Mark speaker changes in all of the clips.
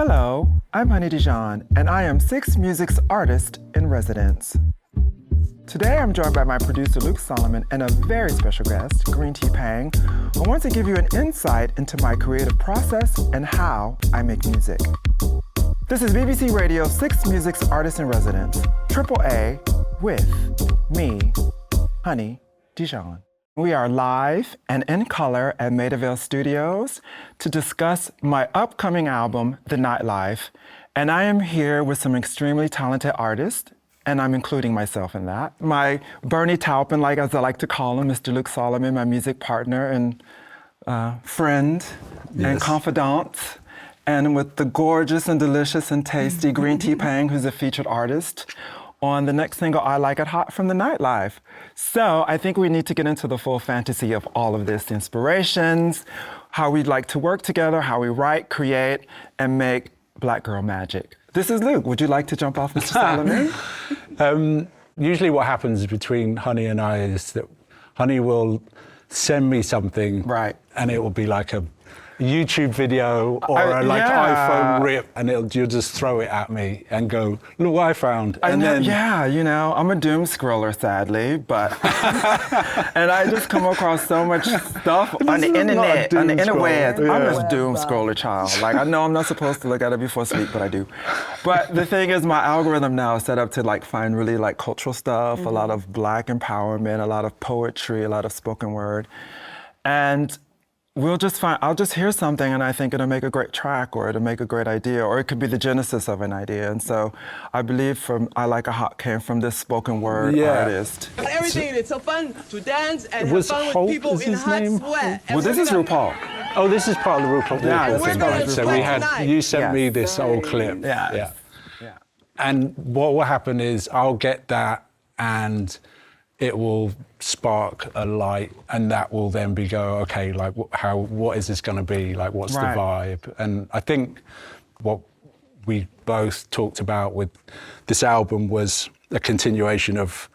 Speaker 1: Hello, I'm Honey Dijon, and I am Six Music's artist in residence. Today I'm joined by my producer Luke Solomon and a very special guest, Greentea Peng, who wants to give you an insight into my creative process and how I make music. This is BBC Radio 6 Music's artist in residence, Triple A, with me, Honey Dijon. We are live and in color at Maida Vale Studios to discuss my upcoming album, The Nightlife. And I am here with some extremely talented artists, and I'm including myself in that. My Bernie Taupin, like as I like to call him, Mr. Luke Solomon, my music partner and friend and confidant. And with the gorgeous and delicious and tasty Greentea Peng, who's a featured artist on the next single, I Like It Hot from The Nightlife. So I think we need to get into the full fantasy of all of this, the inspirations, how we'd like to work together, how we write, create, and make Black girl magic. This is Luke. Would you like to jump off, Mr. Solomon?
Speaker 2: Usually what happens between Honey and I is that Honey will send me something, right, and it will be like a YouTube video or iPhone rip, and you'll just throw it at me and go, look what I found. And then
Speaker 1: I'm a doom scroller, sadly, but and I just come across so much stuff on the internet, on the interweb. I'm a doom scroller child. Like, I know I'm not supposed to look at it before sleep, but I do. But the thing is, my algorithm now is set up to like find really like cultural stuff, a lot of Black empowerment, a lot of poetry, a lot of spoken word, and I'll just hear something and I think it'll make a great track or it'll make a great idea, or it could be the genesis of an idea. And so I believe from I Like a Hot came from this spoken word artist.
Speaker 3: Everything, it's so fun to dance and have fun with people in hot sweat.
Speaker 1: Well, this is RuPaul.
Speaker 2: Oh, this is part of the RuPaul.
Speaker 1: Yeah,
Speaker 2: so you sent me this old clip. Yeah. And what will happen is I'll get that and it will spark a light, and that will then okay, like what is this going to be? Like, what's the vibe? And I think what we both talked about with this album was a continuation of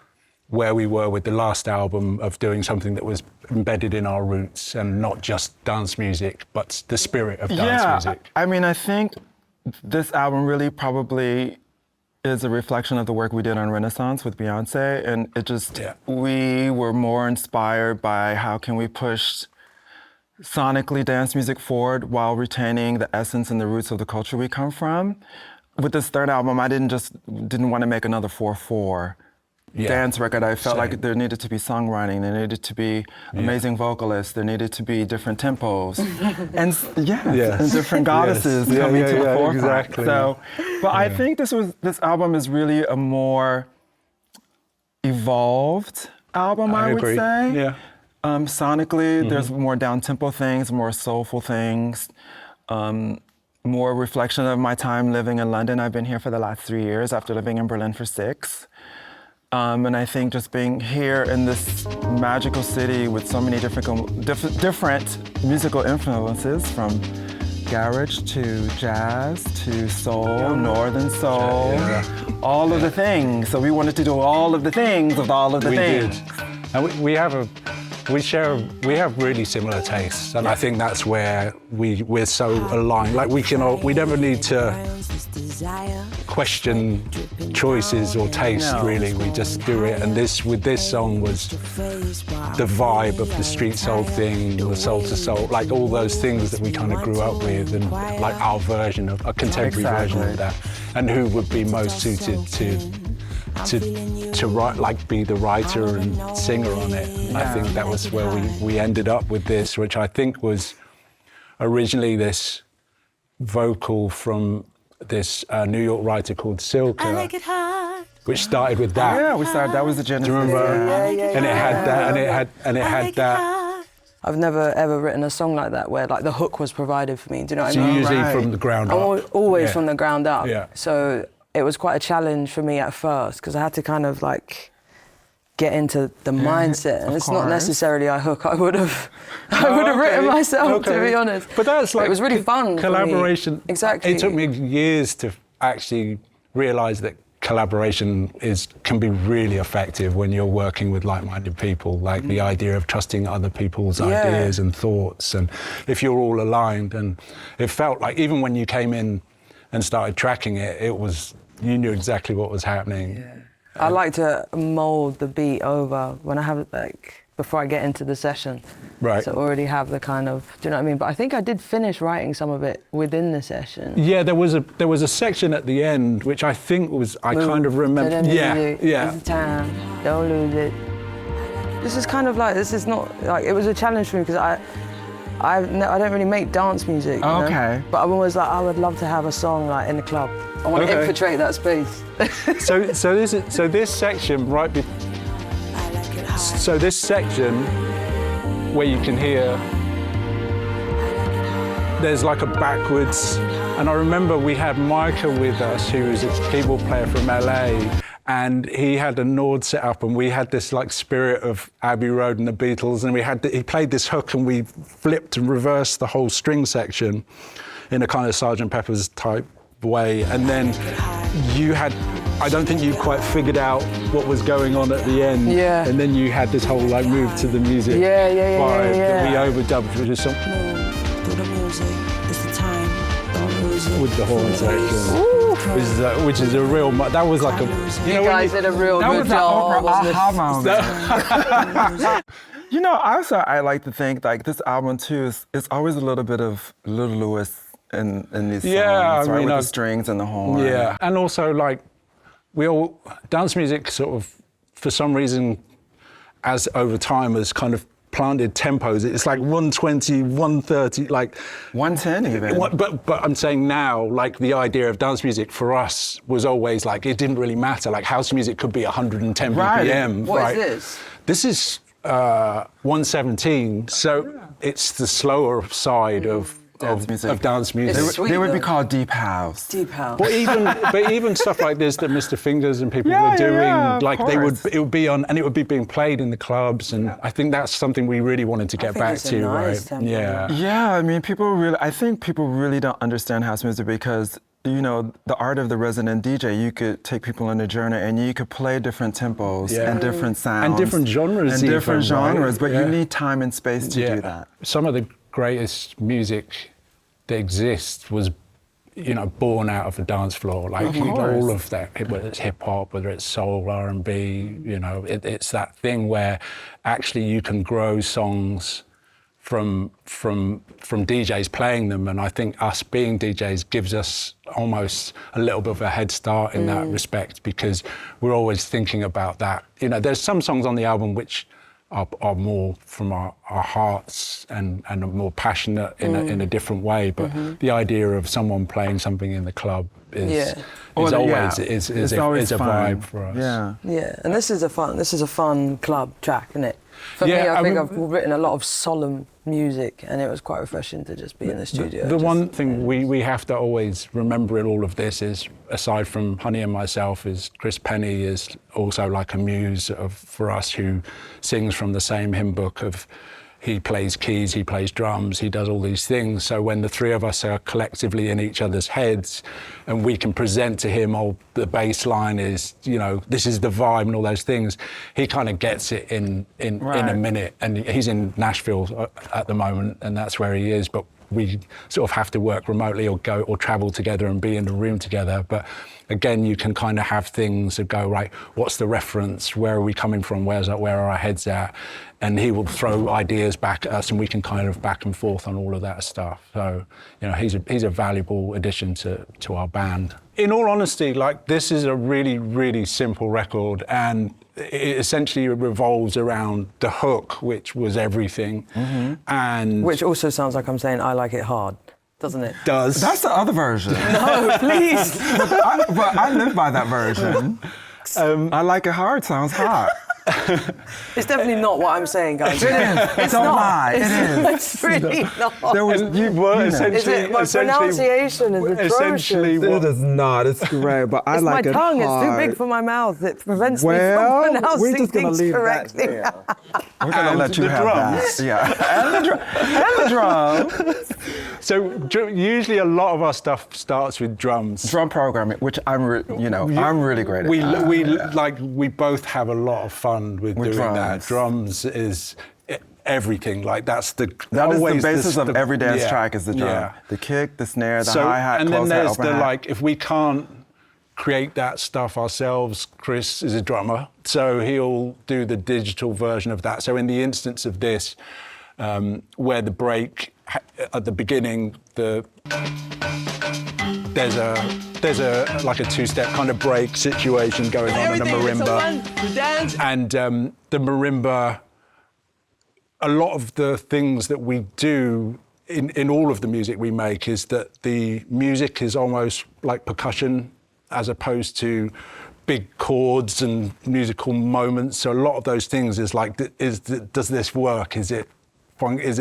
Speaker 2: where we were with the last album, of doing something that was embedded in our roots and not just dance music, but the spirit of dance music.
Speaker 1: I mean, I think this album really probably is a reflection of the work we did on Renaissance with Beyoncé, and it just, we were more inspired by how can we push sonically dance music forward while retaining the essence and the roots of the culture we come from. With this third album, I didn't want to make another 4/4 dance record. I felt like there needed to be songwriting, there needed to be amazing vocalists, there needed to be different tempos, and different goddesses coming to the forefront.
Speaker 2: Exactly.
Speaker 1: So, but I think this album is really a more evolved album, I would say.
Speaker 2: Yeah.
Speaker 1: Sonically, there's more down-tempo things, more soulful things, more reflection of my time living in London. I've been here for the last 3 years after living in Berlin for 6. And I think just being here in this magical city with so many different musical influences, from garage to jazz to soul, northern soul, all of the things. So we wanted to do all of the things with all of the things.
Speaker 2: We did. And we have really similar tastes, and I think that's where we're so aligned. Like we never need to question choices or taste, really. We just do it. And with this song was the vibe of the street soul thing, the soul to soul, like all those things that we kind of grew up with, and like our version of a contemporary version of that, and who would be most suited to write, like be the writer and singer on it. I think that was where we ended up with this, which I think was originally this vocal from this New York writer called Silka, which started with that.
Speaker 1: Yeah, that was the genesis.
Speaker 2: Do you remember? And it had that, and it had that.
Speaker 4: I've never ever written a song like that where like the hook was provided for me. Do you know what I mean?
Speaker 2: So usually from the ground up.
Speaker 4: Always from the ground up.
Speaker 2: Yeah.
Speaker 4: So it was quite a challenge for me at first, because I had to kind of like get into the mindset, and it's not necessarily a hook I would have written myself, to be honest.
Speaker 2: But that's like,
Speaker 4: it was really fun.
Speaker 2: Collaboration.
Speaker 4: For me. Exactly.
Speaker 2: It took me years to actually realise that collaboration can be really effective when you're working with like-minded people, like the idea of trusting other people's ideas and thoughts, and if you're all aligned. And it felt like even when you came in and started tracking it, you knew exactly what was happening.
Speaker 4: Yeah. I like to mould the beat over when I have before I get into the session.
Speaker 2: Right.
Speaker 4: So already have the kind of, do you know what I mean? But I think I did finish writing some of it within the session.
Speaker 2: Yeah, there was a section at the end which I think was, I kind of remember. Yeah.
Speaker 4: Time, don't lose it. This is kind of like, this is not, like, it was a challenge for me because I don't really make dance music. You know? But I'm always like, I would love to have a song like in the club. I want to infiltrate that space.
Speaker 2: So this section So this section where you can hear, there's like a backwards, and I remember we had Micah with us, who was a keyboard player from LA, and he had a Nord set up, and we had this like spirit of Abbey Road and the Beatles, and he played this hook, and we flipped and reversed the whole string section in a kind of Sgt. Pepper's type way, and then I don't think you quite figured out what was going on at the end. Yeah. And then you had this whole like move to the music vibe that we overdubbed, which is something with the horn section, which is a real. That was like a.
Speaker 4: You guys did a real good job.
Speaker 1: You know, also I like to think like this album too is always a little bit of Little Lewis in these songs, right? I mean, with the strings and the horn.
Speaker 2: Yeah, and also like. Dance music sort of, for some reason, as over time has kind of planted tempos. It's like 120, 130, like
Speaker 1: 110 even.
Speaker 2: But I'm saying now, like the idea of dance music for us was always like it didn't really matter. Like house music could be 110 BPM.
Speaker 4: What is this?
Speaker 2: This is 117. So it's the slower side of dance music.
Speaker 1: They would be called deep house.
Speaker 4: Deep house.
Speaker 2: But even stuff like this that Mr. Fingers and people were doing, like it would be on, and it would be being played in the clubs, and I think that's something we really wanted to get back to, right?
Speaker 4: Tempo.
Speaker 2: Yeah.
Speaker 1: Yeah, I mean, I think people really don't understand house music because, you know, the art of the resident DJ, you could take people on a journey and you could play different tempos and different sounds.
Speaker 2: And different genres.
Speaker 1: And different genres,
Speaker 2: right?
Speaker 1: but you need time and space to do that.
Speaker 2: Some of the greatest music that exists was, you know, born out of the dance floor. Like all of that, whether it's hip hop, whether it's soul, R&B, you know, it's that thing where actually you can grow songs from DJs playing them, and I think us being DJs gives us almost a little bit of a head start in that respect, because we're always thinking about that. You know, there's some songs on the album which are more from our hearts and are more passionate in a different way, but the idea of someone playing something in the club is always a vibe for us.
Speaker 4: Yeah, and this is a fun club track, isn't it? For me, I think I've written a lot of solemn music, and it was quite refreshing to just be in the studio.
Speaker 2: The one thing we have to always remember in all of this is, aside from Honey and myself, is Chris Penny is also like a muse for us, who sings from the same hymn book of, he plays keys, he plays drums, he does all these things. So when the three of us are collectively in each other's heads and we can present to him, the bass line is, you know, this is the vibe and all those things, he kind of gets it in a minute. And he's in Nashville at the moment, and that's where he is. But we sort of have to work remotely or travel together and be in the room together. But again, you can kind of have things that go, right, what's the reference? Where are we coming from? Where are our heads at? And he will throw ideas back at us, and we can kind of back and forth on all of that stuff. So, you know, he's a valuable addition to our band. In all honesty, like, this is a really, really simple record, and it essentially revolves around the hook, which was everything. And
Speaker 4: which also sounds like I'm saying I like it hard, doesn't it?
Speaker 2: Does.
Speaker 1: That's the other version.
Speaker 4: No, please.
Speaker 1: But I live by that version. I like it hard sounds hot.
Speaker 4: It's definitely not what I'm saying, guys.
Speaker 1: It is.
Speaker 4: It's
Speaker 1: Don't
Speaker 4: not.
Speaker 1: lie. It is.
Speaker 4: It's really not.
Speaker 1: There was
Speaker 4: My pronunciation is atrocious.
Speaker 1: It is not. It's great, but I like it hard.
Speaker 4: My tongue is too big for my mouth. It prevents me from pronouncing
Speaker 1: we're just gonna
Speaker 4: things
Speaker 1: leave
Speaker 4: correctly.
Speaker 1: That there. We're gonna let you have that. Yeah. And the drums.
Speaker 2: So usually a lot of our stuff starts with drums.
Speaker 1: Drum programming, which I'm really great at.
Speaker 2: We both have a lot of fun with doing
Speaker 1: drums.
Speaker 2: that. Drums is everything. Like that is the
Speaker 1: basis of every dance track is the drum. Yeah. The kick, the snare, the hi-hat,
Speaker 2: and then there's
Speaker 1: the
Speaker 2: like, if we can't create that stuff ourselves, Chris is a drummer, so he'll do the digital version of that. So in the instance of this, where the break at the beginning, there's a like a two-step kind of break situation going on in a marimba, and the marimba. A lot of the things that we do in all of the music we make is that the music is almost like percussion as opposed to big chords and musical moments. So a lot of those things is like, does this work? Is it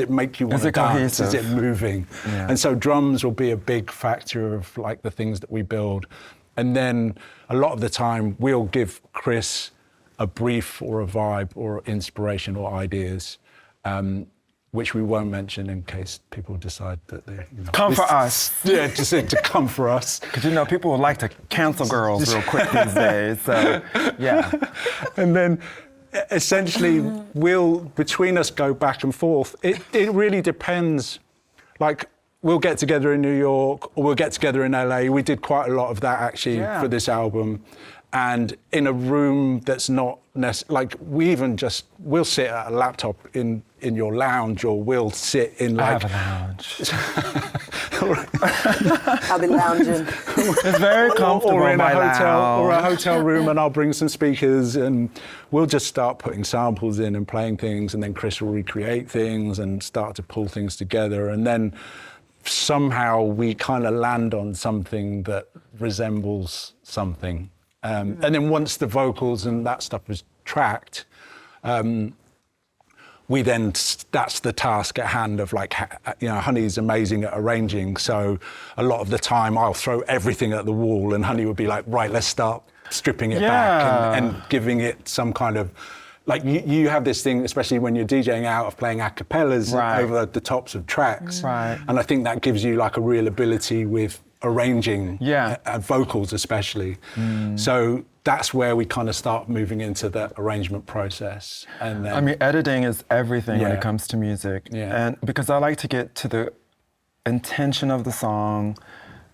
Speaker 2: make you want to dance? Is it moving? Yeah. And so drums will be a big factor of like the things that we build. And then a lot of the time we'll give Chris a brief or a vibe or inspiration or ideas, which we won't mention in case people decide that they...
Speaker 1: Come for us.
Speaker 2: Yeah, just to come for us.
Speaker 1: Because, people would like to cancel girls real quick these days, so, yeah.
Speaker 2: And then, essentially, we'll, between us, go back and forth. It really depends. Like, we'll get together in New York, or we'll get together in LA. We did quite a lot of that, actually, for this album. And in a room that's not like we'll sit at a laptop in your lounge, or we'll sit in like...
Speaker 1: I have a lounge.
Speaker 4: I'll be lounging.
Speaker 1: It's very comfortable.
Speaker 2: Or in a hotel room, and I'll bring some speakers, and we'll just start putting samples in and playing things, and then Chris will recreate things and start to pull things together, and then somehow we kind of land on something that resembles something. And then once the vocals and that stuff is tracked, that's the task at hand of like, Honey's amazing at arranging. So a lot of the time I'll throw everything at the wall and Honey would be like, right, let's start stripping it back and giving it some kind of, like you have this thing, especially when you're DJing out, of playing a cappellas over the tops of tracks.
Speaker 1: Right.
Speaker 2: And I think that gives you like a real ability with arranging, vocals especially. So that's where we kind of start moving into that arrangement process. And then,
Speaker 1: editing is everything when it comes to music. And because I like to get to the intention of the song,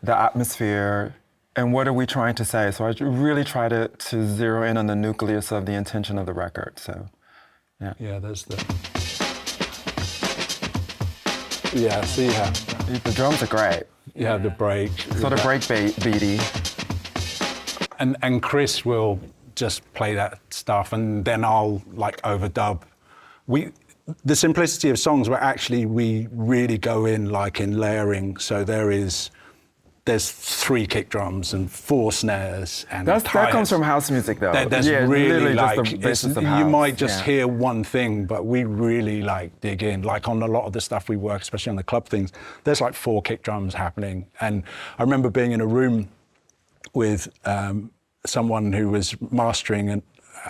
Speaker 1: the atmosphere, and what are we trying to say? So I really try to zero in on the nucleus of the intention of the record. So,
Speaker 2: there's the...
Speaker 1: The drums are great.
Speaker 2: Yeah, the break.
Speaker 1: Sort of break beaty.
Speaker 2: And Chris will just play that stuff, and then I'll like overdub. The simplicity of songs where actually we really go in like in layering. So there's 3 kick drums and 4 snares and
Speaker 1: that comes from house music though.
Speaker 2: There's really like
Speaker 1: just the basis of house.
Speaker 2: You might just hear one thing, but we really like dig in. Like on a lot of the stuff we work, especially on the club things, there's like 4 kick drums happening. And I remember being in a room with someone who was mastering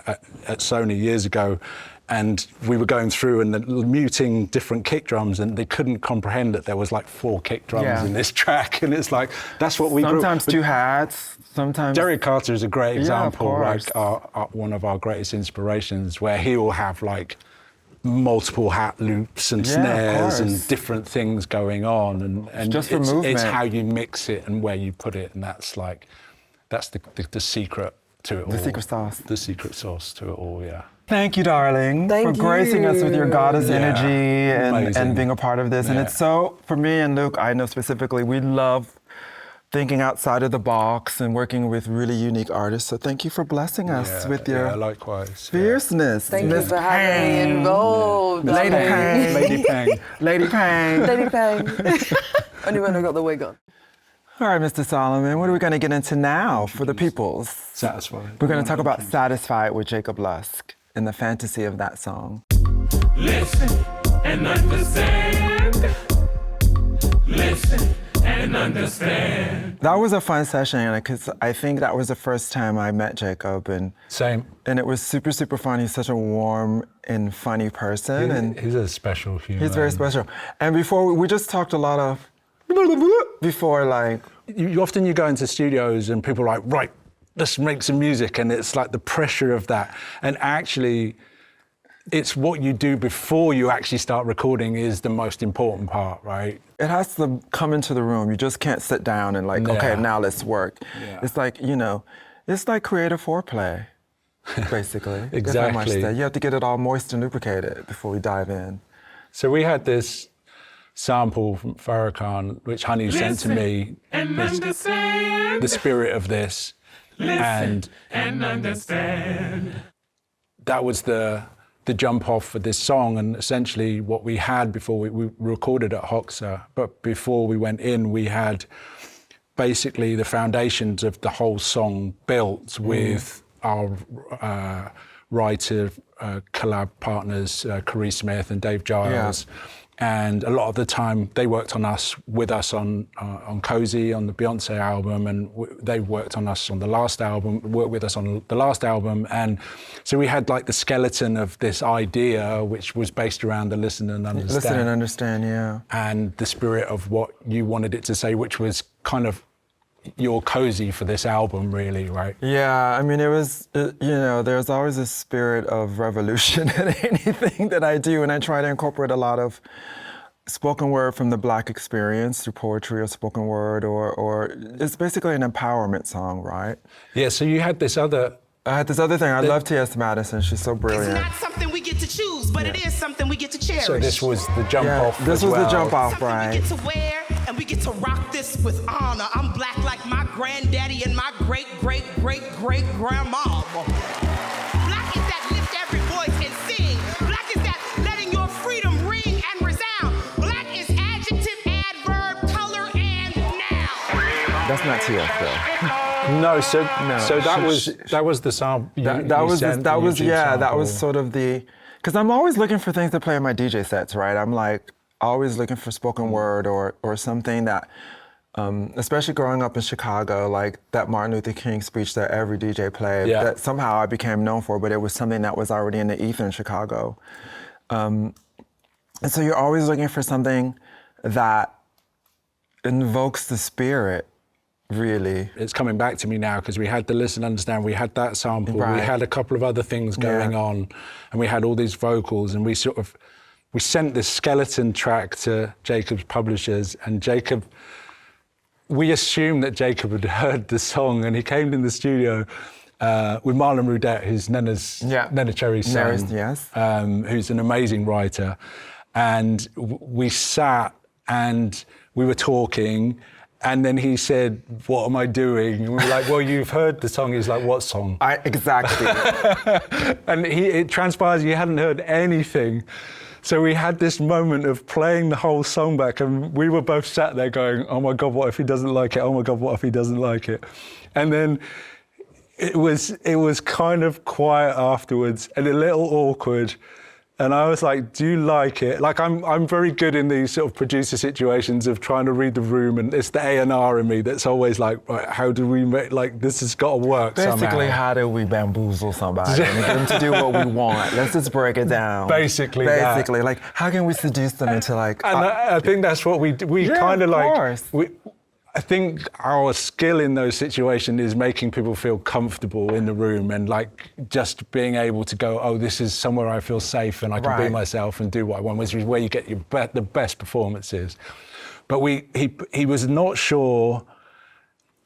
Speaker 2: at Sony years ago, and we were going through and muting different kick drums, and they couldn't comprehend that there was like 4 kick drums in this track. And it's like, that's what we
Speaker 1: sometimes 2 hats, sometimes...
Speaker 2: Derek Carter is a great example, like one of our greatest inspirations, where he will have like multiple hat loops and snares and different things going on. And
Speaker 1: just for movement.
Speaker 2: It's how you mix it and where you put it, and that's the secret to it all.
Speaker 1: The secret sauce.
Speaker 2: The secret sauce to it all,
Speaker 1: Thank you, darling, for gracing us with your goddess energy and being a part of this. And it's so, for me and Luke, I know specifically, we love thinking outside of the box and working with really unique artists. So thank you for blessing us with your
Speaker 2: likewise.
Speaker 1: fierceness.
Speaker 4: Thank you for having me involved.
Speaker 1: Lady Peng.
Speaker 2: Lady Peng.
Speaker 1: Lady Peng.
Speaker 4: Lady Peng. Only when I got the wig on.
Speaker 1: All right, Mr. Solomon, what are we going to get into now for the peoples?
Speaker 2: Satisfied.
Speaker 1: We're going to talk about Satisfied with Jacob Lusk and the fantasy of that song.
Speaker 5: Listen and understand. Listen and understand.
Speaker 1: That was a fun session, because I think that was the first time I met Jacob.
Speaker 2: Same.
Speaker 1: And it was super, super fun. He's such a warm and funny person.
Speaker 2: He's a special human.
Speaker 1: He's very special. And before, we just talked a lot of... Before, like...
Speaker 2: You often go into studios and people are like, right, let's make some music, and it's like the pressure of that. And actually, it's what you do before you actually start recording is the most important part, right?
Speaker 1: It has to come into the room. You just can't sit down and like, okay, now let's work. Yeah. It's like, you know, it's like creative foreplay, basically.
Speaker 2: Exactly.
Speaker 1: You have to get it all moist and lubricated before we dive in.
Speaker 2: So we had this sample from Farrakhan, which Honey sent to me.
Speaker 5: And understand.
Speaker 2: The spirit of this.
Speaker 5: Listen and understand.
Speaker 2: That was the jump off for this song, and essentially what we had before we recorded at Hoxha, but before we went in, we had basically the foundations of the whole song built with our writer collab partners, Corey Smith and Dave Giles. Yeah. And a lot of the time they worked with us on Cozy, on the Beyoncé album, and they worked on us on the last album, worked with us on the last album. And so we had like the skeleton of this idea, which was based around the listen and understand.
Speaker 1: Listen and understand, yeah.
Speaker 2: And the spirit of what you wanted it to say, which was kind of your Cozy for this album, really, right?
Speaker 1: Yeah, I mean, it was, you know, there's always a spirit of revolution in anything that I do, and I try to incorporate a lot of spoken word from the Black experience through poetry or spoken word, or it's basically an empowerment song, right?
Speaker 2: Yeah, so you had this other...
Speaker 1: I had this other thing. I love T.S. Madison. She's so brilliant.
Speaker 6: It's not something we get to choose, but it is something we get to cherish.
Speaker 2: So this was the jump off.
Speaker 1: This was the jump off, right?
Speaker 6: We get to wear and we get to rock this with honor. I'm Black like my granddaddy and my great, great, great, great grandma. Black is that lift every voice and sing. Black is that letting your freedom ring and resound. Black is adjective, adverb, color, and noun.
Speaker 1: That's not T.S. though.
Speaker 2: No, so that was the song.
Speaker 1: That was sort of the, because I'm always looking for things to play in my DJ sets, right? I'm like always looking for spoken word or something that, especially growing up in Chicago, like that Martin Luther King speech that every DJ played, that somehow I became known for, but it was something that was already in the ether in Chicago. And so you're always looking for something that invokes the spirit. Really?
Speaker 2: It's coming back to me now because we had the Listen Understand, we had that sample, we had a couple of other things going on, and we had all these vocals, and we sent this skeleton track to Jacob's publishers, and we assumed that Jacob had heard the song, and he came in the studio with Marlon Rudette, who's Nena Cherry's son, who's an amazing writer, and we sat and we were talking. And then he said, "What am I doing?" And we were like, "Well, you've heard the song." He's like, "What song?"
Speaker 1: Exactly.
Speaker 2: And it transpires he hadn't heard anything. So we had this moment of playing the whole song back, and we were both sat there going, "Oh my God, what if he doesn't like it? Oh my God, what if he doesn't like it?" And then it was kind of quiet afterwards and a little awkward. And I was like, "Do you like it?" Like I'm very good in these sort of producer situations of trying to read the room, and it's the A&R in me that's always like, right, how do we make, like, this has got to work
Speaker 1: Basically,
Speaker 2: somehow.
Speaker 1: How do we bamboozle somebody and get them to do what we want? Let's just break it down.
Speaker 2: Basically,
Speaker 1: like, how can we seduce them into like...
Speaker 2: And I think that's what we kind of like... I think our skill in those situations is making people feel comfortable in the room and like just being able to go, oh, this is somewhere I feel safe and I can be myself and do what I want, which is where you get the best performances. But he was not sure,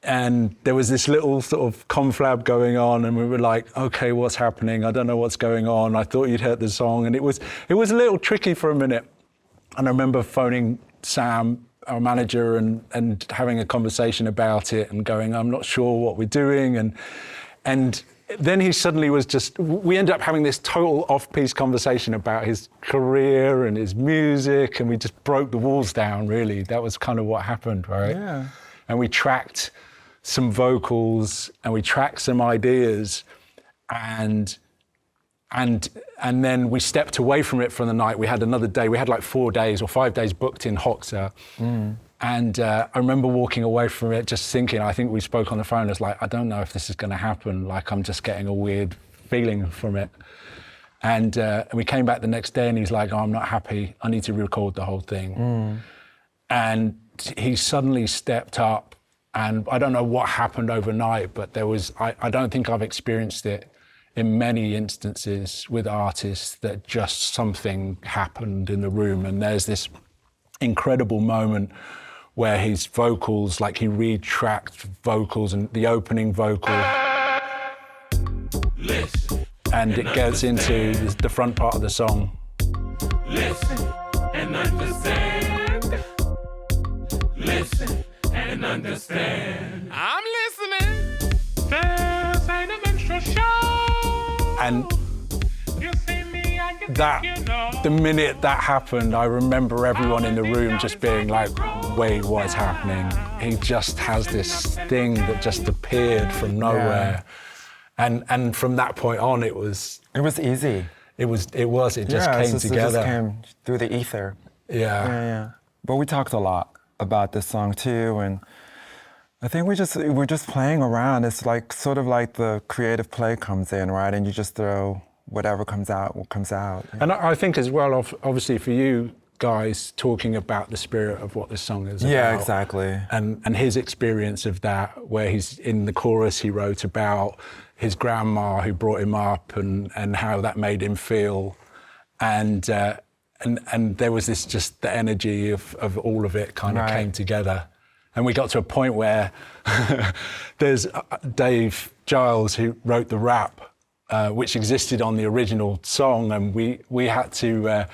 Speaker 2: and there was this little sort of conflab going on, and we were like, okay, what's happening? I don't know what's going on. I thought you'd heard the song, and it was a little tricky for a minute. And I remember phoning Sam, our manager, and having a conversation about it and going, I'm not sure what we're doing. And then he suddenly we ended up having this total off-piece conversation about his career and his music, and we just broke the walls down, really. That was kind of what happened, right?
Speaker 1: Yeah.
Speaker 2: And we tracked some vocals and we tracked some ideas, and then we stepped away from it for the night. We had another day. We had like 4 days or 5 days booked in Hoxha. And I remember walking away from it just thinking, I think we spoke on the phone, it's like, I don't know if this is going to happen. Like, I'm just getting a weird feeling from it. And we came back the next day and he's like, oh, I'm not happy. I need to record the whole thing. And he suddenly stepped up, and I don't know what happened overnight, but there was, I don't think I've experienced it in many instances with artists that just something happened in the room, and there's this incredible moment where his vocals, like he retracked vocals and the opening vocal,
Speaker 5: Listen
Speaker 2: and it gets into the front part of the song.
Speaker 5: Listen and understand. Listen and understand. I'm listening. This ain't a minstrel show.
Speaker 2: And
Speaker 5: You see me, I can
Speaker 2: that,
Speaker 5: think you know.
Speaker 2: the minute that happened, I remember everyone in the room just being like, wait, what is happening? He just has this thing that just appeared from nowhere. And from that point on, it was
Speaker 1: easy.
Speaker 2: It just came together.
Speaker 1: It just came through the ether.
Speaker 2: Yeah.
Speaker 1: But we talked a lot about this song too, and I think we're just playing around. It's like sort of like the creative play comes in, right? And you just throw whatever comes out, what comes out.
Speaker 2: And I think as well, obviously for you guys, talking about the spirit of what this song is about.
Speaker 1: Yeah, exactly.
Speaker 2: And his experience of that, where he's in the chorus, he wrote about his grandma who brought him up and how that made him feel. And there was this, just the energy of all of it kind of came together. And we got to a point where there's Dave Giles who wrote the rap, which existed on the original song, and we had to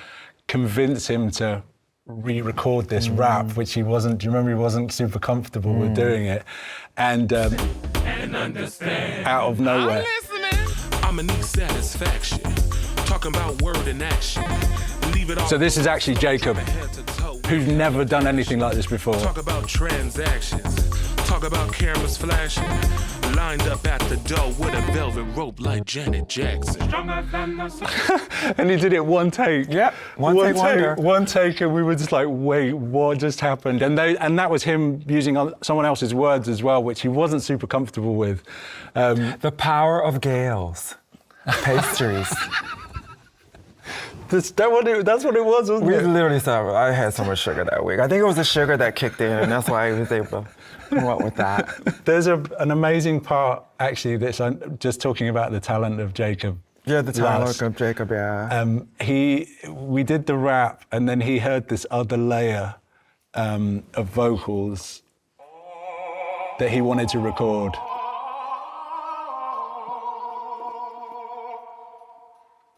Speaker 2: convince him to re-record this rap, which he wasn't, do you remember, he wasn't super comfortable with doing it. And
Speaker 5: Understand.
Speaker 2: out of nowhere.
Speaker 5: I'm a need satisfaction. Talking about word and action. Leave it all.
Speaker 2: So this is actually Jacob,
Speaker 5: Head to toe.
Speaker 2: who's never done anything like this before.
Speaker 5: Talk about transactions. Talk about cameras flashing. Lined up at the door with a velvet rope like Janet Jackson.
Speaker 2: And he did it one take.
Speaker 1: Yep, one take wonder.
Speaker 2: One take, and we were just like, wait, what just happened? And that was him using someone else's words as well, which he wasn't super comfortable with.
Speaker 1: The power of Gales. Pastries.
Speaker 2: That's what it was, wasn't
Speaker 1: We
Speaker 2: it?
Speaker 1: literally said, I had so much sugar that week. I think it was the sugar that kicked in, and that's why he was able to come up with that.
Speaker 2: There's an amazing part, actually, that's just talking about the talent of Jacob.
Speaker 1: Yeah, the talent
Speaker 2: Lusk.
Speaker 1: of Jacob, yeah.
Speaker 2: We did the rap, and then he heard this other layer of vocals that he wanted to record.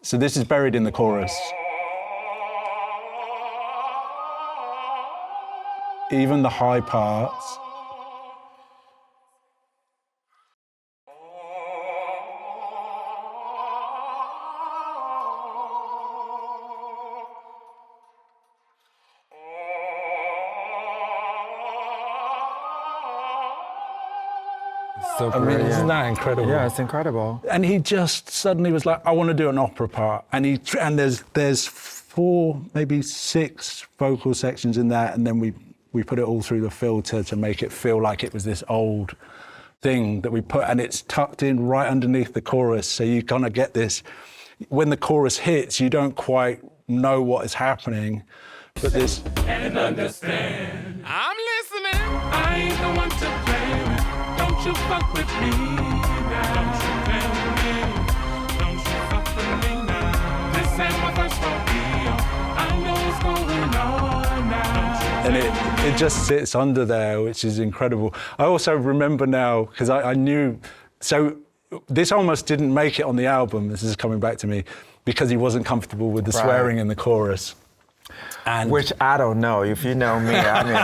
Speaker 2: So this is buried in the chorus. Even the high parts.
Speaker 1: So
Speaker 2: I mean, isn't that incredible?
Speaker 1: Yeah, it's incredible.
Speaker 2: And he just suddenly was like, I want to do an opera part. And there's 4, maybe 6 vocal sections in that, and then we put it all through the filter to make it feel like it was this old thing that we put, and it's tucked in right underneath the chorus, so you kind of get this, when the chorus hits, you don't quite know what is happening, but this...
Speaker 5: And understand. I'm listening. I ain't the one to play with. Don't you fuck with me now. Don't you play with me. Don't you fuck with me now. This ain't my first rodeo. I know what's going on now.
Speaker 2: And it just sits under there, which is incredible. I also remember now, because I knew, so this almost didn't make it on the album, this is coming back to me, because he wasn't comfortable with the swearing in the chorus. And
Speaker 1: which I don't know. If you know me, I mean,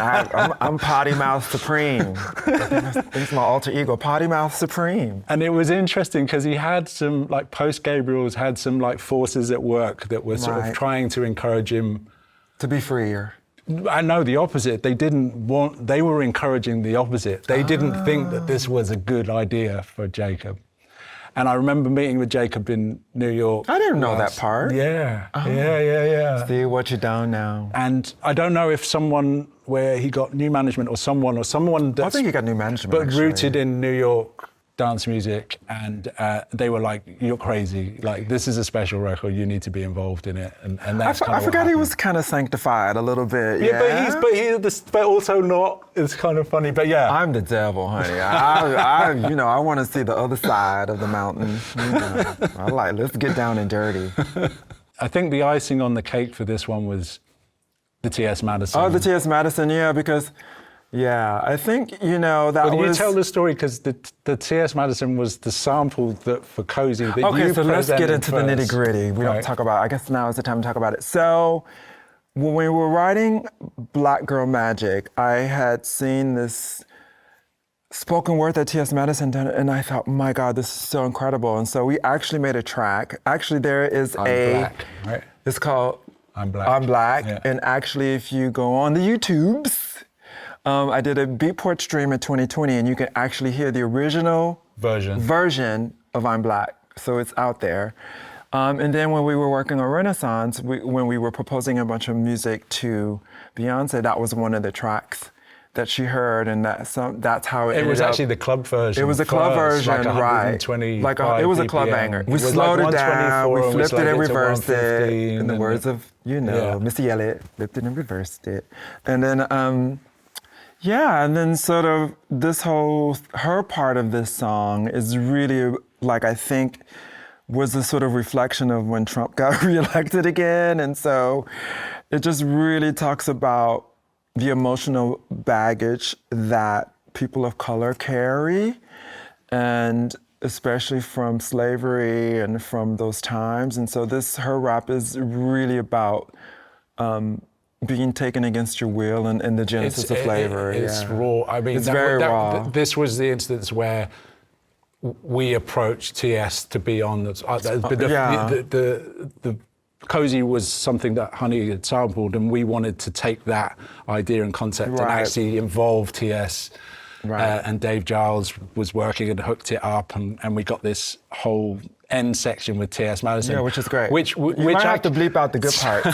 Speaker 1: I'm Potty Mouth Supreme. It's my alter ego, Potty Mouth Supreme.
Speaker 2: And it was interesting because he had some, like, post-Gabriel's had some, like, forces at work that were sort of trying to encourage him
Speaker 1: to be freer.
Speaker 2: I know the opposite. They were encouraging the opposite. They didn't think that this was a good idea for Jacob. And I remember meeting with Jacob in New York.
Speaker 1: I didn't know that part.
Speaker 2: Yeah, yeah.
Speaker 1: See what you don't know.
Speaker 2: And I don't know if someone where he got new management or someone that's...
Speaker 1: I think he got new management,
Speaker 2: but
Speaker 1: actually.
Speaker 2: rooted in New York dance music, and they were like, "You're crazy! Like, this is a special record. You need to be involved in it." And that's
Speaker 1: I forgot he was kind of sanctified a little bit. Yeah,
Speaker 2: but also not. It's kind of funny, but yeah.
Speaker 1: I'm the devil, honey. I want to see the other side of the mountain. Let's get down and dirty.
Speaker 2: I think the icing on the cake for this one was the T.S. Madison.
Speaker 1: Oh, the T.S. Madison, yeah, because. Yeah, I think, that
Speaker 2: Well,
Speaker 1: was...
Speaker 2: you tell the story because the T.S. Madison was the sample that for Cozy that you
Speaker 1: Okay, so let's get into the
Speaker 2: first.
Speaker 1: nitty-gritty. We don't talk about, I guess now is the time to talk about it. So, when we were writing Black Girl Magic, I had seen this spoken word that T.S. Madison did, and I thought, my God, this is so incredible. And so we actually made a track. Actually, there is
Speaker 2: Black, right?
Speaker 1: It's called
Speaker 2: I'm Black.
Speaker 1: I'm Black.
Speaker 2: Yeah.
Speaker 1: And actually, if you go on the YouTubes, I did a Beatport stream in 2020, and you can actually hear the original version of I'm Black. So it's out there. And then when we were working on Renaissance, when we were proposing a bunch of music to Beyoncé, that was one of the tracks that she heard, and that's how it
Speaker 2: was
Speaker 1: ended
Speaker 2: actually
Speaker 1: up.
Speaker 2: the club version.
Speaker 1: It was a club version,
Speaker 2: like
Speaker 1: right? It was a club banger. We slowed it down, we flipped it and reversed it. In the words of Missy Elliott, flipped it and reversed it, and then. Yeah, and then sort of her part of this song is really, I think, was a sort of reflection of when Trump got reelected again. And so it just really talks about the emotional baggage that people of color carry, and especially from slavery and from those times. And so her rap is really about being taken against your will and the genesis of slavery.
Speaker 2: It's raw. I mean,
Speaker 1: it's very raw.
Speaker 2: This was the instance where we approached TS to be on the Cozy was something that Honey had sampled, and we wanted to take that idea and concept and actually involve TS. Right. And Dave Giles was working and hooked it up, and we got this whole end section with T.S. Madison.
Speaker 1: Yeah, which is great.
Speaker 2: You
Speaker 1: might have to bleep out the good parts.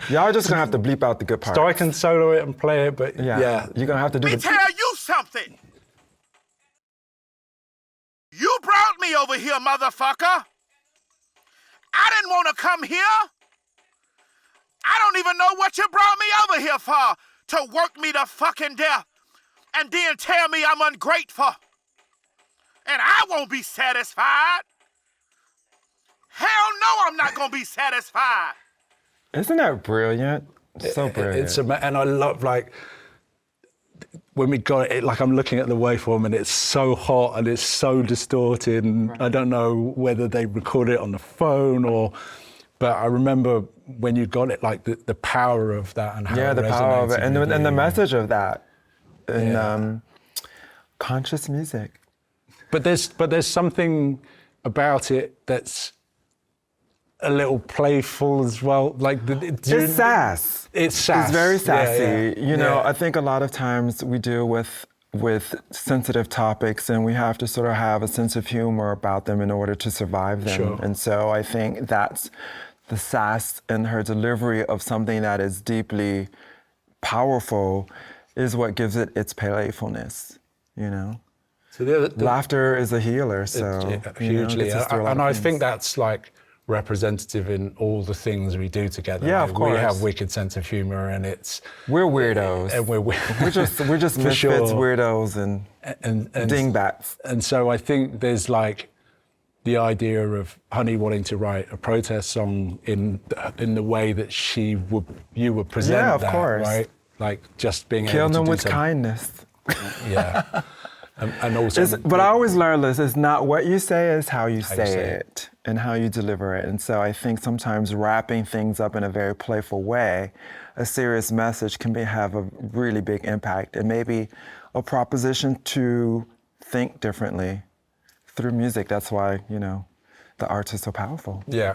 Speaker 1: Y'all just gonna have to bleep out the good parts.
Speaker 2: So I can solo it and play it, but yeah.
Speaker 1: You're gonna have to do
Speaker 7: Let me tell you something. You brought me over here, motherfucker. I didn't want to come here. I don't even know what you brought me over here for, to work me to fucking death and then tell me I'm ungrateful. And I won't be satisfied. Hell no, I'm not gonna be satisfied.
Speaker 1: Isn't that brilliant? So brilliant.
Speaker 2: And I love, when we got it, I'm looking at the waveform and it's so hot and it's so distorted, and I don't know whether they recorded it on the phone but I remember when you got it, the power of that and how it resonated.
Speaker 1: The power of it, and the message of that in conscious music.
Speaker 2: But there's something about it that's a little playful as well.
Speaker 1: It's sass.
Speaker 2: It's sass.
Speaker 1: It's very sassy.
Speaker 2: Yeah.
Speaker 1: I think a lot of times we deal with sensitive topics, and we have to sort of have a sense of humor about them in order to survive them.
Speaker 2: Sure.
Speaker 1: And so I think that's the sass in her delivery of something that is deeply powerful is what gives it its playfulness, So laughter is a healer, so
Speaker 2: hugely. And I think that's representative in all the things we do together.
Speaker 1: Yeah, of course.
Speaker 2: We have wicked sense of humor, and
Speaker 1: we're weirdos.
Speaker 2: And
Speaker 1: we're just misfits,
Speaker 2: sure.
Speaker 1: Weirdos, and dingbats.
Speaker 2: And so I think there's the idea of Honey wanting to write a protest song in the way that you would present that.
Speaker 1: Yeah, of course.
Speaker 2: Right? Just being
Speaker 1: kill
Speaker 2: able to
Speaker 1: them
Speaker 2: do
Speaker 1: with
Speaker 2: something.
Speaker 1: kindness.
Speaker 2: Yeah. And also,
Speaker 1: but I always learn this: it's not what you say, it's how you say it and how you deliver it. And so I think sometimes wrapping things up in a very playful way, a serious message can have a really big impact, and maybe a proposition to think differently through music. That's why the arts are so powerful.
Speaker 2: Yeah.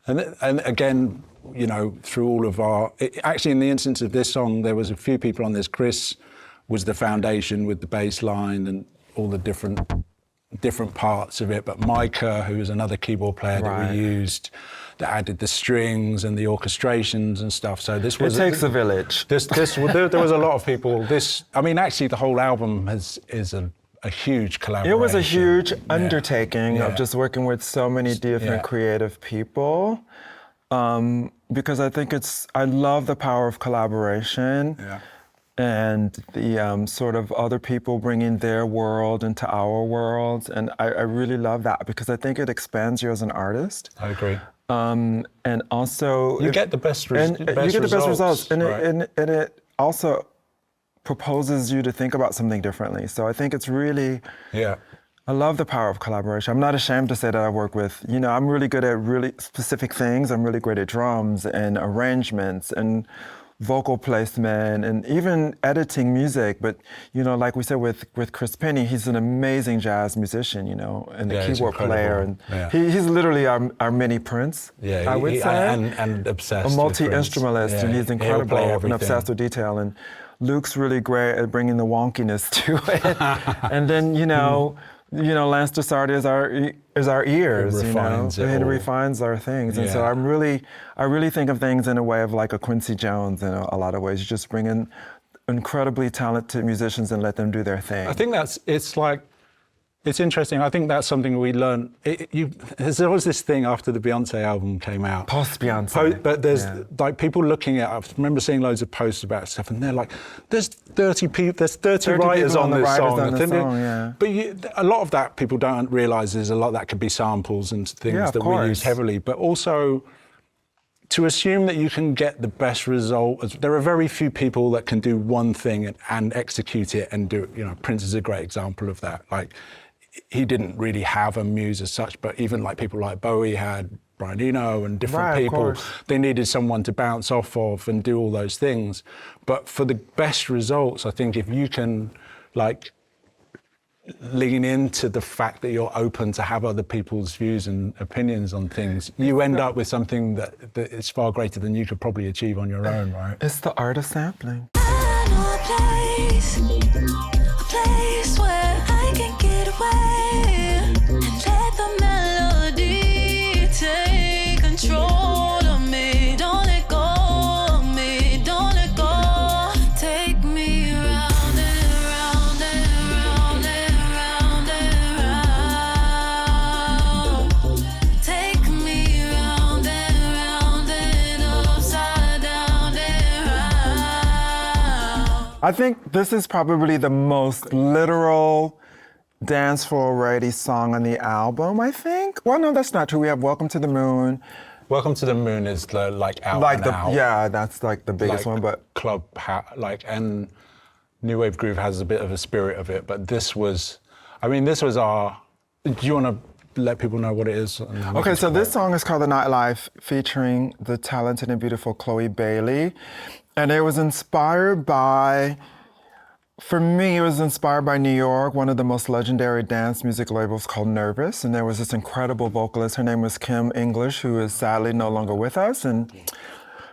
Speaker 2: And again, through all of actually in the instance of this song, there was a few people on this. Chris was the foundation with the bass line and all the different parts of it. But Micah, who was another keyboard player that we used, that added the strings and the orchestrations and stuff. So this was...
Speaker 1: It takes a village.
Speaker 2: There was a lot of people. Actually, the whole album is a huge collaboration.
Speaker 1: It was a huge undertaking of just working with so many different creative people. Because I think I love the power of collaboration and the sort of other people bringing their world into our worlds. And I really love that because I think it expands you as an artist.
Speaker 2: I agree.
Speaker 1: And also...
Speaker 2: You get the best results.
Speaker 1: And it also proposes you to think about something differently. So I think it's really... I love the power of collaboration. I'm not ashamed to say that I work with, I'm really good at really specific things. I'm really great at drums and arrangements and vocal placement and even editing music. But, like we said with Chris Penny, he's an amazing jazz musician, and the keyboard player. And he's literally our mini Prince, I would say.
Speaker 2: And obsessed
Speaker 1: a multi-instrumentalist, and he's incredible and obsessed with detail. And Luke's really great at bringing the wonkiness to it. And then, Lance Dessardi is our ears, It refines our things. And so I really think of things in a way of like a Quincy Jones in a lot of ways. You just bring in incredibly talented musicians and let them do their thing.
Speaker 2: I think it's interesting. I think that's something we learned. There's always this thing after the Beyoncé album came out.
Speaker 1: Post-Beyoncé.
Speaker 2: But there's like people looking at, I remember seeing loads of posts about stuff and they're like, there's 30 writers on this song. But a lot of that people don't realise is a lot of that could be samples and things that we use heavily. But also to assume that you can get the best result, there are very few people that can do one thing and execute it and do it. Prince is a great example of that. Like, he didn't really have a muse as such, but even like people like Bowie had Brian Eno and different people, they needed someone to bounce off of and do all those things. But for the best results, I think if you can like lean into the fact that you're open to have other people's views and opinions on things, you end up with something that is far greater than you could probably achieve on your own, right?
Speaker 1: It's the art of sampling.
Speaker 8: I know a place where I can get away and let the melody take control of me. Don't let go of me, don't let go. Take me round and round and round and round and round. Take me round and upside down and round.
Speaker 1: I think this is probably the most literal dance floor ready song on the album, I think. Well, no, that's not true. We have Welcome to the Moon.
Speaker 2: Welcome to the Moon is the out.
Speaker 1: Yeah, that's like the biggest one, but
Speaker 2: club and New Wave Groove has a bit of a spirit of it, but this was our. Do you want to let people know what it is?
Speaker 1: Okay, so this song is called The Nightlife, featuring the talented and beautiful Chloe Bailey. And it was inspired by, for me, it was inspired by New York, one of the most legendary dance music labels called Nervous. And there was this incredible vocalist, her name was Kim English, who is sadly no longer with us. And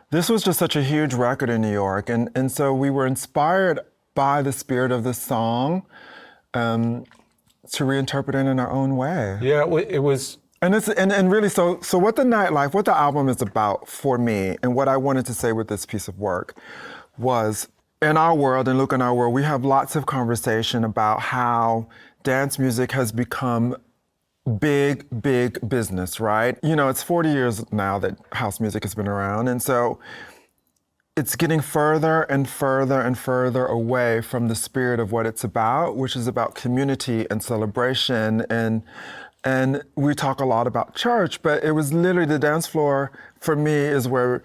Speaker 1: this was just such a huge record in New York. And so we were inspired by the spirit of this song to reinterpret it in our own way.
Speaker 2: Yeah, it was.
Speaker 1: And really, so what the Nightlife, what the album is about for me, and what I wanted to say with this piece of work was, in our world, and Luke, in our world, we have lots of conversation about how dance music has become big business, right? It's 40 years now that house music has been around, and so it's getting further and further and further away from the spirit of what it's about, which is about community and celebration. And we talk a lot about church, but it was literally the dance floor, for me, is where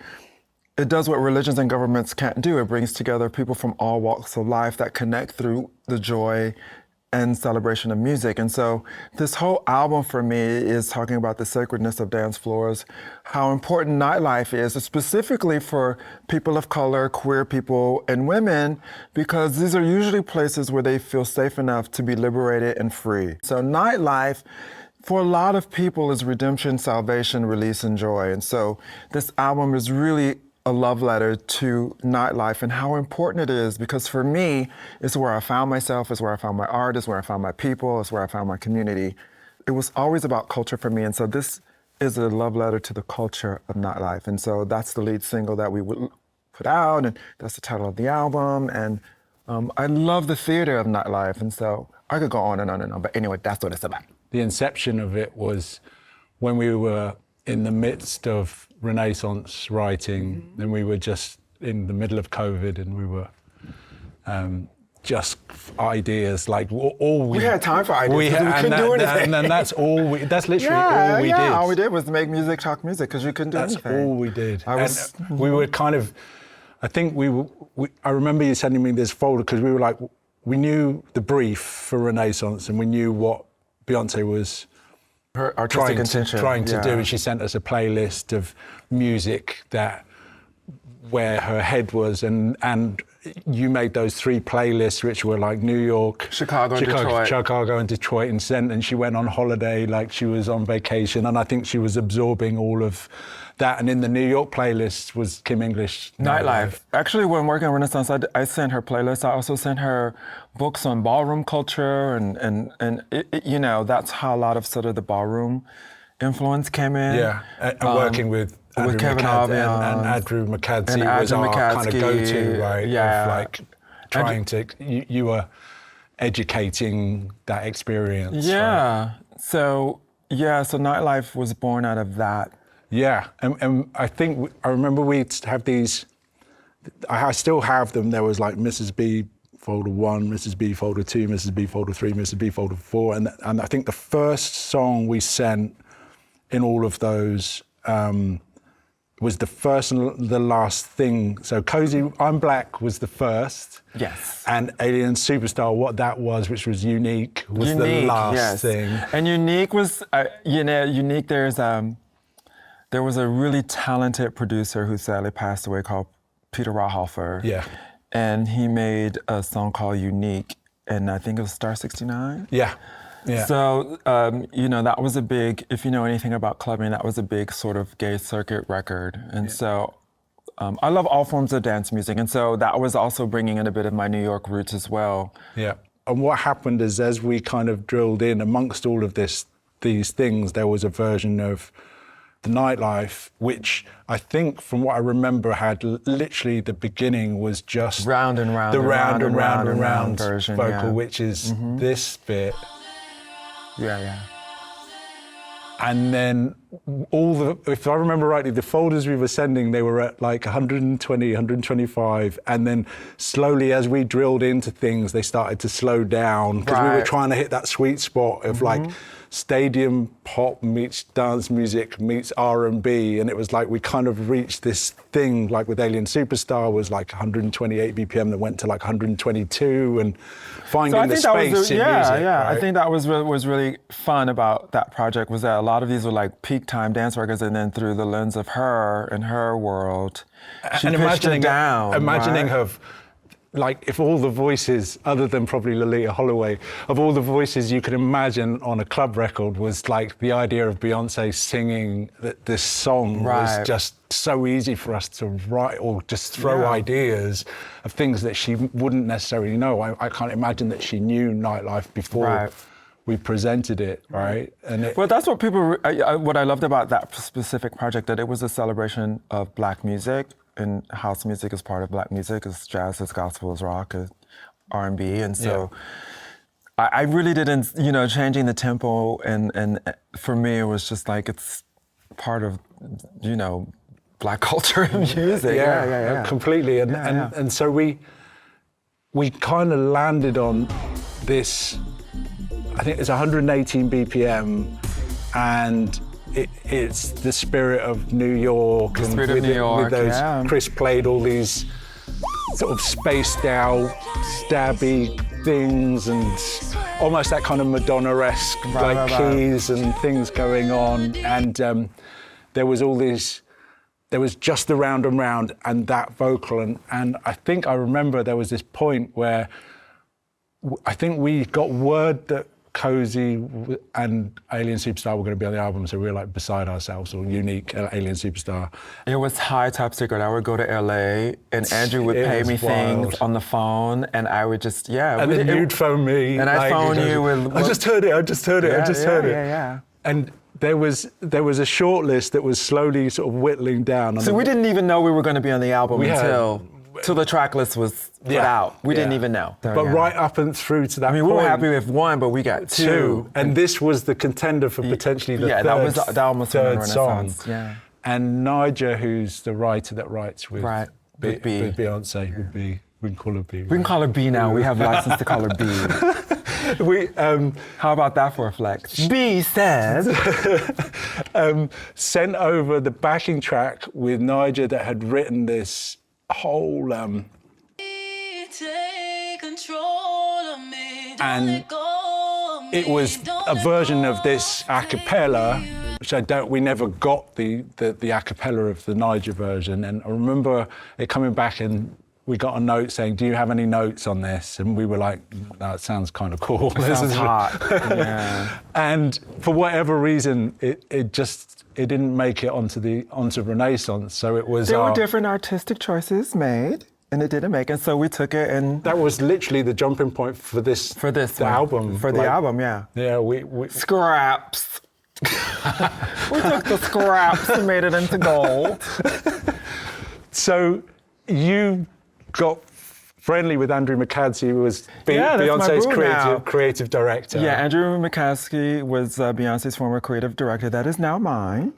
Speaker 1: it does what religions and governments can't do. It brings together people from all walks of life that connect through the joy and celebration of music. And so this whole album for me is talking about the sacredness of dance floors, how important nightlife is, specifically for people of color, queer people, and women, because these are usually places where they feel safe enough to be liberated and free. So nightlife, for a lot of people, is redemption, salvation, release, and joy. And so this album is really a love letter to nightlife and how important it is, because for me, it's where I found myself, it's where I found my art, it's where I found my people, it's where I found my community. It was always about culture for me, and so this is a love letter to the culture of nightlife. And so that's the lead single that we would put out, and that's the title of the album. And I love the theater of Nightlife, and so I could go on and on and on, but anyway, that's what it's about.
Speaker 2: The inception of it was when we were in the midst of Renaissance writing, and we were just in the middle of COVID, and we were just ideas, like all we
Speaker 1: had time for ideas. We couldn't do anything.
Speaker 2: And that's literally all we did.
Speaker 1: All we did was make music, talk music, because you couldn't do anything.
Speaker 2: That's all we did. We were kind of, I think I remember you sending me this folder, because we were like, we knew the brief for Renaissance, and we knew what Beyoncé was
Speaker 1: her artistic intention
Speaker 2: trying to do, and she sent us a playlist of music where her head was, and you made those 3 playlists, which were like New York,
Speaker 1: Chicago,
Speaker 2: and Detroit, and she went on holiday like she was on vacation, and I think she was absorbing all of that. And in the New York playlist was Kim English
Speaker 1: Nightlife. Actually, when working on Renaissance, I sent her playlists. I also sent her books on ballroom culture, and you know, that's how a lot of sort of the ballroom influence came in.
Speaker 2: Yeah, and working with
Speaker 1: Kevin Aviance
Speaker 2: and Andrew McCadsey was our kind of go-to, right?
Speaker 1: Yeah.
Speaker 2: Of like trying to, you were educating that experience.
Speaker 1: Yeah.
Speaker 2: Right?
Speaker 1: So Nightlife was born out of that.
Speaker 2: Yeah, and I think, I remember we'd have these, I still have them. There was like Mrs. B folder 1, Mrs. B folder 2, Mrs. B folder 3, Mrs. B folder 4, and I think the first song we sent in all of those was the first and the last thing. So Cozy, I'm Black was the first.
Speaker 1: Yes.
Speaker 2: And Alien Superstar, what that was, which was Unique, was the last thing.
Speaker 1: And Unique was, Unique, there was a really talented producer who sadly passed away called Peter Rauhofer.
Speaker 2: Yeah.
Speaker 1: And he made a song called Unique, and I think it was Star 69.
Speaker 2: Yeah. Yeah.
Speaker 1: So, that was a big, if you know anything about clubbing, that was a big sort of gay circuit record. And so I love all forms of dance music. And so that was also bringing in a bit of my New York roots as well.
Speaker 2: Yeah. And what happened is, as we kind of drilled in amongst all of these things, there was a version of the Nightlife, which I think, from what I remember, had literally the beginning was just
Speaker 1: round and round,
Speaker 2: the round and round
Speaker 1: version,
Speaker 2: vocal, which is this bit.
Speaker 1: Yeah.
Speaker 2: And then if I remember rightly, the folders we were sending, they were at like 120, 125. And then slowly, as we drilled into things, they started to slow down, because we were trying to hit that sweet spot of like stadium pop meets dance music meets R&B. And it was like we kind of reached this thing, like with Alien Superstar was like 128 BPM that went to like 122, and finding the space in music.
Speaker 1: Yeah.
Speaker 2: Right?
Speaker 1: I think that was really fun about that project, was that a lot of these were like peak time dance records, and then through the lens of her and her world, she pitched it down.
Speaker 2: Imagining her, like, if all the voices, other than probably Lolita Holloway, of all the voices you could imagine on a club record, was like the idea of Beyoncé singing this song was just so easy for us to write, or just throw ideas of things that she wouldn't necessarily know. I can't imagine that she knew Nightlife before we presented it, right? And
Speaker 1: well, that's what people, what I loved about that specific project, that it was a celebration of Black music. And house music is part of Black music, it's jazz, it's gospel, it's rock, it's R&B, and so I really didn't, changing the tempo, and for me it was just like, it's part of, Black culture and music. Yeah.
Speaker 2: Completely, and so we kind of landed on this, I think it's 118 BPM, and it's the spirit of New York.
Speaker 1: The spirit of New York,
Speaker 2: with those, Chris played all these sort of spaced out, stabby things, and almost that kind of Madonna-esque keys and things going on. And there was just the round and round and that vocal. And I think I remember there was this point where I think we got word that Cozy and Alien Superstar were going to be on the album, so we were like beside ourselves, or Unique, Alien Superstar.
Speaker 1: It was high top secret. I would go to LA, and Andrew would pay me things on the phone, and I would just,
Speaker 2: And then you'd phone me.
Speaker 1: And I'd phone you with...
Speaker 2: I just heard it.
Speaker 1: Yeah.
Speaker 2: And there was a short list that was slowly sort of whittling down.
Speaker 1: So we didn't even know we were going to be on the album until the track list was put out. We didn't even know. So,
Speaker 2: but right up and through to that point.
Speaker 1: We were happy with one, but we got two.
Speaker 2: And this was the contender for potentially the third song.
Speaker 1: Yeah.
Speaker 2: And Niger, who's the writer that writes with,
Speaker 1: with
Speaker 2: Beyoncé, we can call her B.
Speaker 1: We can call her B now. We have license to call her B. How about that for a flex? B says...
Speaker 2: sent over the backing track with Niger that had written this whole...
Speaker 8: Take control of me,
Speaker 2: and it was a version of this a cappella, which we never got the a cappella of the Niger version. And I remember it coming back and we got a note saying, do you have any notes on this? And we were like, that sounds kind of cool.
Speaker 1: This sounds hot. Yeah.
Speaker 2: And for whatever reason, it didn't make it onto Renaissance. So it was...
Speaker 1: There were different artistic choices made. And it didn't make it, so we took it and...
Speaker 2: That was literally the jumping point for this album.
Speaker 1: For the album, yeah.
Speaker 2: Yeah, we...
Speaker 1: Scraps. We took the scraps and made it into gold.
Speaker 2: So you got friendly with Andrew McCaskey, who was Beyonce's creative director.
Speaker 1: Yeah, Andrew McCaskey was Beyonce's former creative director. That is now mine.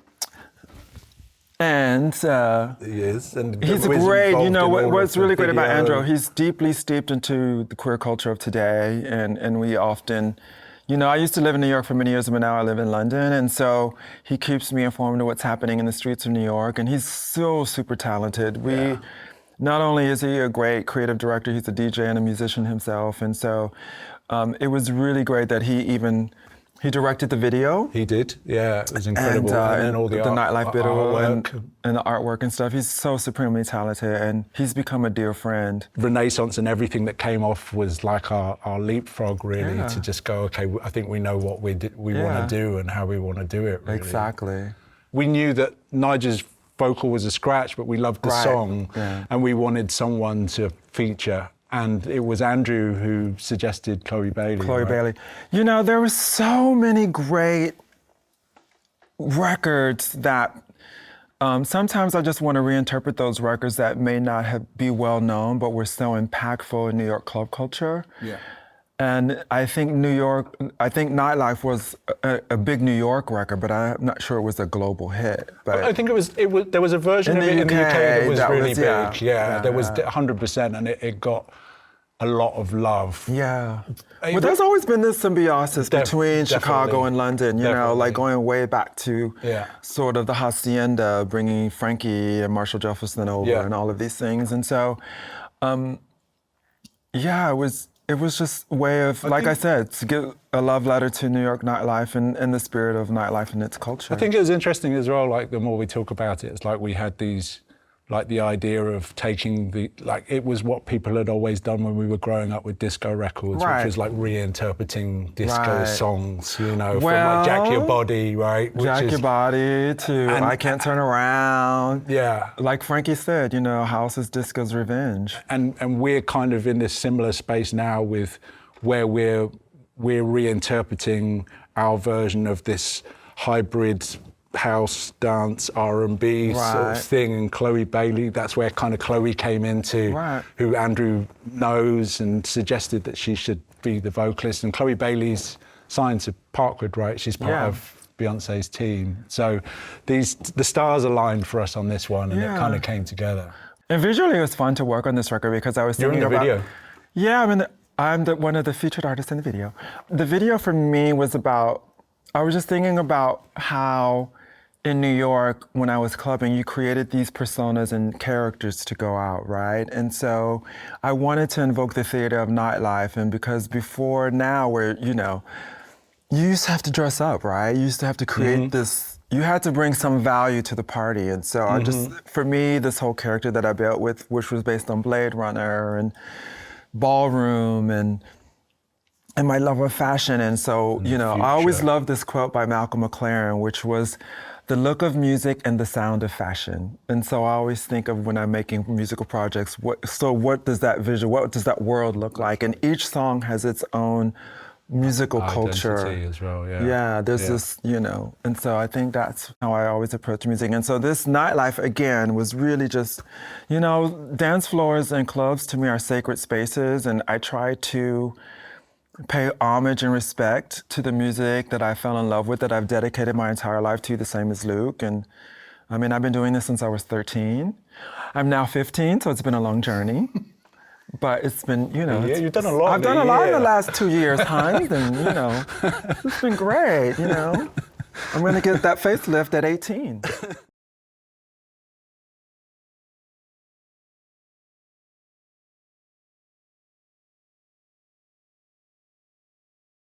Speaker 1: And
Speaker 2: he is, and
Speaker 1: he's great. You know what's really great about Andrew? He's deeply steeped into the queer culture of today, and we often, you know, I used to live in New York for many years, but now I live in London, and so he keeps me informed of what's happening in the streets of New York, and he's so super talented. Not only is he a great creative director, he's a DJ and a musician himself, and so it was really great that he directed the video.
Speaker 2: He did, yeah, it was incredible.
Speaker 1: And
Speaker 2: then all the
Speaker 1: Nightlife video and
Speaker 2: artwork.
Speaker 1: The artwork and stuff. He's so supremely talented, and he's become a dear friend.
Speaker 2: Renaissance and everything that came off was like our leapfrog, really, to just go, okay, I think we know what we want to do and how we want to do it, really.
Speaker 1: Exactly.
Speaker 2: We knew that Niger's vocal was a scratch, but we loved the song, and we wanted someone to feature. And it was Andrew who suggested Chlöe Bailey.
Speaker 1: Chlöe Bailey. You know, there were so many great records that sometimes I just want to reinterpret those records that may not be well known, but were so impactful in New York club culture. Yeah. And I think Nightlife was a big New York record, but I'm not sure it was a global hit. But
Speaker 2: I think there was a version of it in the UK that was really big. Yeah, there was 100%, and it got a lot of love.
Speaker 1: Yeah. Well, there's always been this symbiosis between Chicago and London, you know, like going way back to sort of the Hacienda, bringing Frankie and Marshall Jefferson over and all of these things. And so, it was just a way of, like I said, to give a love letter to New York nightlife and the spirit of nightlife and its culture.
Speaker 2: I think it was interesting as well, like the more we talk about it, it's like we had these, like the idea of taking it was what people had always done when we were growing up with disco records, which was like reinterpreting disco songs, you know, from like Jack Your Body, right?
Speaker 1: Jack Your Body to I Can't Turn Around.
Speaker 2: Yeah.
Speaker 1: Like Frankie said, you know, house is disco's revenge.
Speaker 2: And we're kind of in this similar space now with where we're reinterpreting our version of this hybrid house, dance, R&B sort of thing, and Chlöe Bailey, that's where kind of Chlöe came into, who Andrew knows and suggested that she should be the vocalist. And Chlöe Bailey's signed to Parkwood, right? She's part of Beyonce's team. So the stars aligned for us on this one, and it kind of came together.
Speaker 1: And visually it was fun to work on this record because I was thinking
Speaker 2: about... You're in the video?
Speaker 1: Yeah, I'm one of the featured artists in the video. The video for me was I was just thinking about how in New York, when I was clubbing, you created these personas and characters to go out, right? And so I wanted to invoke the theater of nightlife, and because before now, where, you know, you used to have to dress up, right? You used to have to create this, you had to bring some value to the party. And so I just, for me, this whole character that I built with, which was based on Blade Runner and Ballroom and my love of fashion. And so, you know, I always loved this quote by Malcolm McLaren, which was, the look of music and the sound of fashion. And so I always think of when I'm making musical projects, what does that vision, what does that world look like? And each song has its own musical culture.
Speaker 2: Identity as well, yeah.
Speaker 1: Yeah, there's this, you know, and so I think that's how I always approach music. And so this Nightlife, again, was really just, you know, dance floors and clubs to me are sacred spaces, and I try to pay homage and respect to the music that I fell in love with, that I've dedicated my entire life to, the same as Luke. And I mean, I've been doing this since I was 13. I'm now 15, so it's been a long journey. But it's been, you know.
Speaker 2: Yeah, you've done a lot.
Speaker 1: I've done a lot in the last 2 years, Hans, and, you know, it's been great, you know. I'm going to get that facelift at 18.